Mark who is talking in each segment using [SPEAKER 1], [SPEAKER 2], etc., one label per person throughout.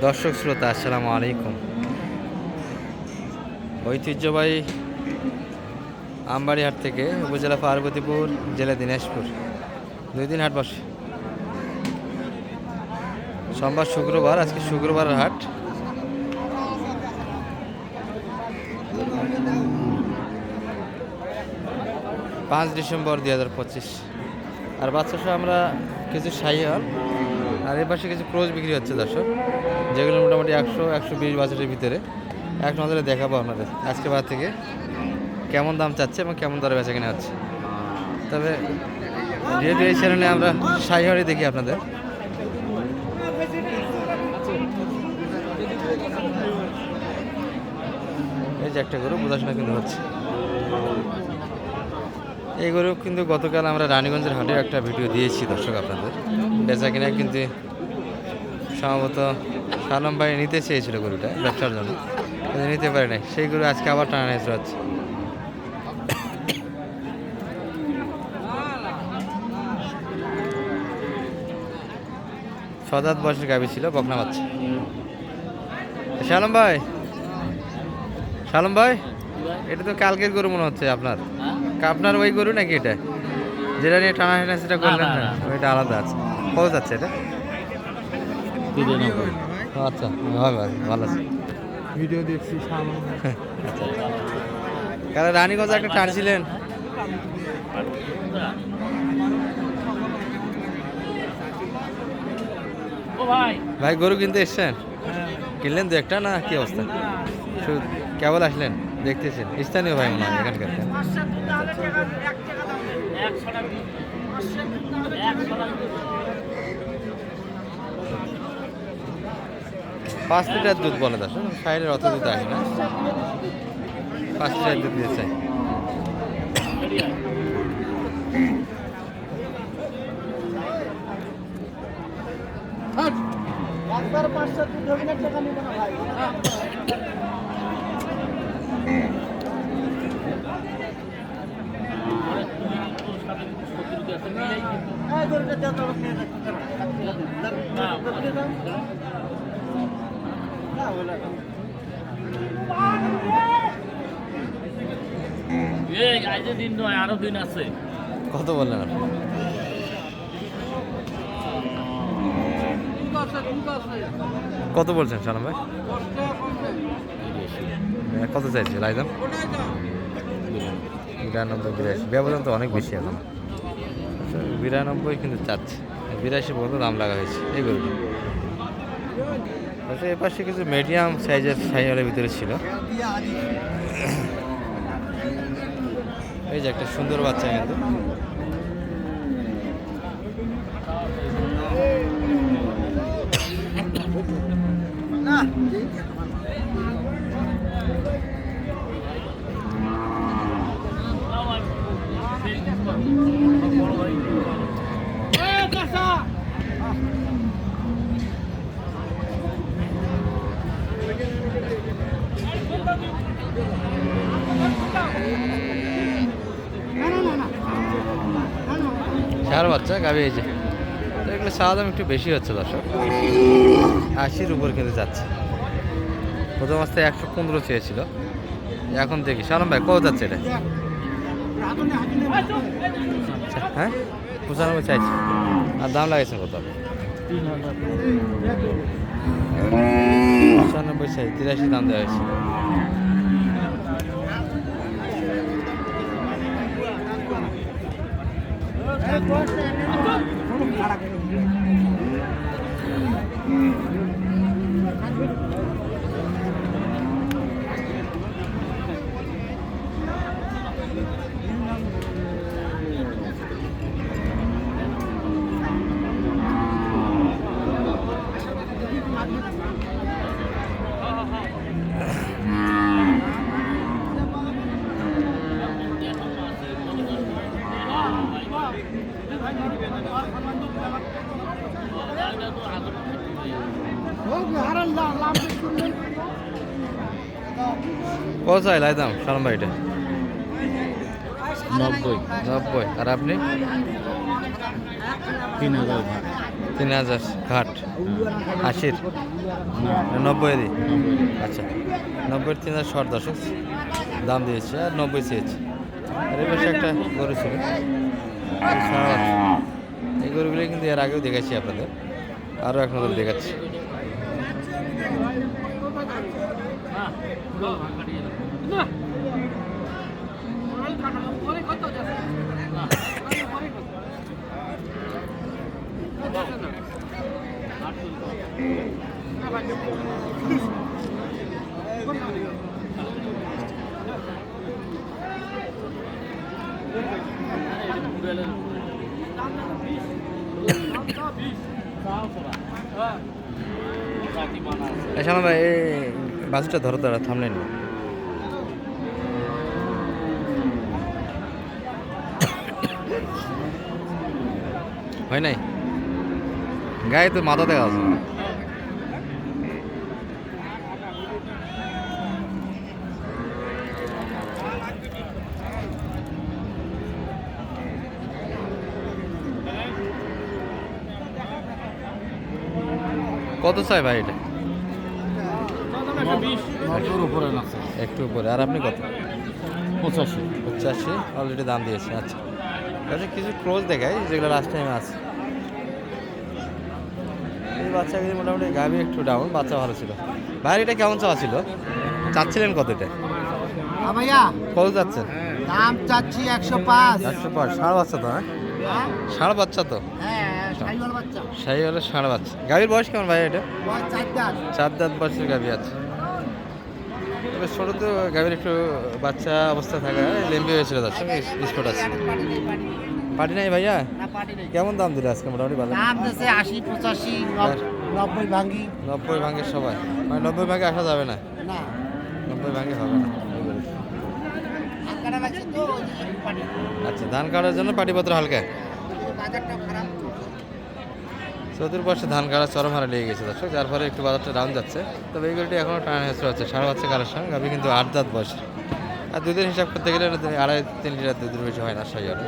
[SPEAKER 1] দর্শক শ্রোতা আসসালামু আলাইকুম। ঐতিহ্যবাহী আমবাড়িহাট থেকে উপজেলা পার্বতীপুর, জেলা দিনাজপুর 2 দিন হাট বসে। সোমবার শুক্রবার, আজকে শুক্রবারের হাট। পাঁচ ডিসেম্বর 2025। আর বাচ্চা সহ আমরা কিছু শাহিওয়াল আর এর পাশে কিছু ক্রোজ বিক্রি হচ্ছে দর্শক, যেগুলো মোটামুটি 100-120 বাজেটের ভিতরে এক নজরে দেখাবো আপনাদের আজকে বাজার থেকে কেমন দাম চাচ্ছে এবং কেমন দরে বেচা কেনা হচ্ছে। তবে যেহেতু এই চ্যানেলে আমরা শাহিওয়ালই দেখি আপনাদের, এই যে একটা গরু বোঝাশোনা কিন্তু হচ্ছে। এই গরু কিন্তু গতকাল আমরা রানীগঞ্জের হাটের একটা ভিডিও দিয়েছি দর্শক আপনাদের, বেচা কিনা কিন্তু সম্ভবত সালম ভাই নিতে চেয়েছিল গরুটা ব্যবসার জন্য, কিন্তু নিতে পারে নাই। সেই গরু আজকে আবার টানা হেঁচড় হচ্ছে। সদাত বয়সের গাভী ছিল, বকনা বাচ্চা। সালম ভাই, সালম ভাই, এটা তো কালকের গরু মনে হচ্ছে আপনার। আপনার ওই গরু নাকি এটা, যেটা নিয়ে টানা হেঁটা সেটা করলেন না? ওইটা আলাদা আছে। কত যাচ্ছে এটা? আচ্ছা, হয় ভাই, ভালো আছে।
[SPEAKER 2] ভিডিও দেখছি
[SPEAKER 1] আচ্ছা, কারণ রানীগঞ্জ একটা টানছিলেন। ভাই গরু কিনতে এসছেন? কিনলেন তো একটা, না কি অবস্থা? শুধু কেবল আসলেন, দেখতেছেন? স্থানীয় ভাই মনে হয় এখানকার। 5 লিটার দুধ বলে দাস, সাইডের অত দুধ আসে না। 5 লিটার দুধ দিয়েছে।
[SPEAKER 3] আরো দিন আছে।
[SPEAKER 1] কত বললেন আপনি? কত বলছেন সালাম ভাই? কত চাইছে লাইদাম? 92-82। ব্যবধান তো অনেক বেশি এখন। 92 কিন্তু চাচ্ছে, 82 পর্যন্ত দাম লাগা হয়েছে এই গরুটা। আচ্ছা, এ পাশে কিছু মিডিয়াম সাইজের শাহিওয়ালের ভিতরে ছিল। এই যে একটা সুন্দর বাচ্চা কিন্তু। ষাঁড় বাচ্চা গাভী। এই যে এগুলো চাওয়া দাম একটু বেশি হচ্ছে দর্শক, 80-র উপর কিন্তু যাচ্ছে। প্রথম অবস্থায় 115 চেয়েছিল, এখন দেখি। সালাম ভাই কত যাচ্ছে এটা? হ্যাঁ, 95 চাইছে। আর দাম লাগাইছেন কত? 95 চাই, 83 দাম দেওয়া হয়েছে। কত চাই লাইদাম সালাম ভাই এটা?
[SPEAKER 3] 90।
[SPEAKER 1] 90। আর আপনি?
[SPEAKER 3] 3000।
[SPEAKER 1] 3000 ঘাট 80 90 আচ্ছা 90 3000 শর্ট দর্শক দাম দিয়েছে আর 90 চেয়েছে। আর এই পাশে একটা গরু ছিল এই গরুগুলো কিন্তু এর আগেও দেখাচ্ছি আপনাদের, আরও এক নজর দেখাচ্ছি। এছাড়া ভাই এই বাসটা ধরো তারা থামলেন না। হয় নাই গায়ে তো মাথা দেখা আছে। কত চাই ভাই এটা?
[SPEAKER 3] 90 উপরে আছে,
[SPEAKER 1] একটু উপরে। আর আপনি কত? 85 অলরেডি দাম দিয়েছে। আচ্ছা আচ্ছা কিছু ক্লোজ দেখাই যেগুলো লাস্ট টাইমে আছে। এই বাচ্চাগুলি মোটামুটি গাভি একটু ডাউন, বাচ্চা ভালো ছিল। ভাই এটা কেমন চাওয়া ছিল? চাচ্ছিলেন কত এটা?
[SPEAKER 2] ভাইয়া
[SPEAKER 1] কত যাচ্ছেন?
[SPEAKER 2] দাম চাচ্ছি 105।
[SPEAKER 1] 105 ষাঁড় বাচ্চা তো? হ্যাঁ
[SPEAKER 2] হ্যাঁ
[SPEAKER 1] ষাঁড় বাচ্চা তো,
[SPEAKER 2] শাহিওয়াল বাচ্চা
[SPEAKER 1] সেই হলে ষাঁড় বাচ্চা। গাভীর বয়স কেমন ভাই এটা?
[SPEAKER 2] বয়স 4 দাঁত।
[SPEAKER 1] 4 দাঁত বয়সের গাভী আছে। তবে ছোটো তো গাভীর একটু বাচ্চা অবস্থা থাকা লেম্বি হয়েছিল, তার সঙ্গে স্পট আছে। পাটি নাই ভাইয়া?
[SPEAKER 2] না পাটি নেই।
[SPEAKER 1] কেমন দাম দিলে আজকে মোটামুটি বাজার?
[SPEAKER 2] দাম দিয়েছে 80 85 90 ভাঙ্গি
[SPEAKER 1] 90 ভাঙে সবাই, মানে 90 ভাঙে আসা যাবে না,
[SPEAKER 2] না
[SPEAKER 1] 90 ভাঙে হবে না।
[SPEAKER 2] আকারা লাগছে তো ওই যে পাটি।
[SPEAKER 1] আচ্ছা ধান কাটার জন্য পাটিপত্র হালকা,
[SPEAKER 2] বাজারটা খারাপ।
[SPEAKER 1] চতুর্পাশে ধান কাটা চরম হারে লেগে গেছে দর্শক, যার ফলে একটু বাজারটা ডাউন যাচ্ছে। তবে এই গরুটি এখনও টানা হেসে হচ্ছে ষাঁড় বাচ্চা কালেকশন। গাভী কিন্তু 8 দাঁত বয়স, আর দুধের হিসাব করতে গেলে 2.5-3 লিটার দুধের বেশি হয় না। সাই হলে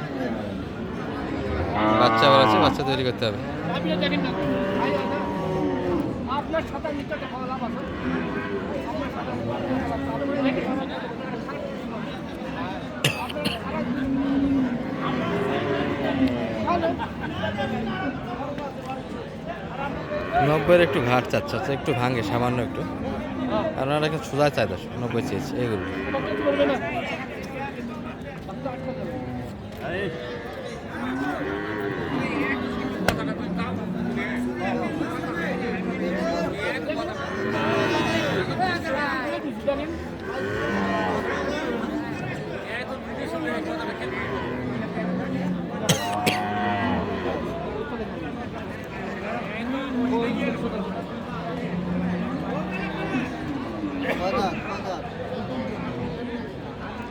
[SPEAKER 1] বাচ্চা আবার আছে, বাচ্চা তৈরি করতে হবে।
[SPEAKER 2] আপনার সাথে নিতে লাভ আছে।
[SPEAKER 1] 90 একটু ঘাট চাচ্ছে, একটু ভাঙে সামান্য একটু। আপনারা এখন সোজা চাই দর্শক, 90 চেয়েছে এগুলো।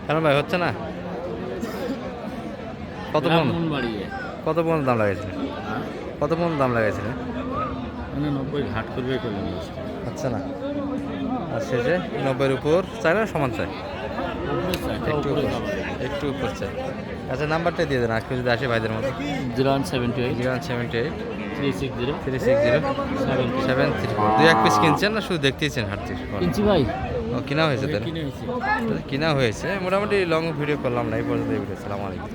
[SPEAKER 1] কেন ভাই হচ্ছে না? কত পর্যন্ত কত পর্যন্ত দাম লাগাইছিলেন? কত পর্যন্ত দাম লাগাইছিলেন?
[SPEAKER 3] 90 ঘাট করবে করলে
[SPEAKER 1] আচ্ছা না, আর শেষে 90-এর উপর চাই না সমান চাই? একটু উপর, একটু উপর চাই। আচ্ছা নাম্বারটা দিয়ে দেন আজকে যদি আসে ভাইদের মধ্যে।
[SPEAKER 3] 0178
[SPEAKER 1] 0178
[SPEAKER 3] 360
[SPEAKER 1] 360 734। 2-1 পিস কিনছেন না শুধু দেখতেইছেন হাট থেকে?
[SPEAKER 3] কিনছি ভাই,
[SPEAKER 1] ও কিনা হয়েছে তাহলে?
[SPEAKER 3] কিনে হয়েছে।
[SPEAKER 1] কিনা হয়েছে। মোটামুটি লং ভিডিও করলাম না, এই পর্যন্ত এই ভিডিও। আসসালামু আলাইকুম।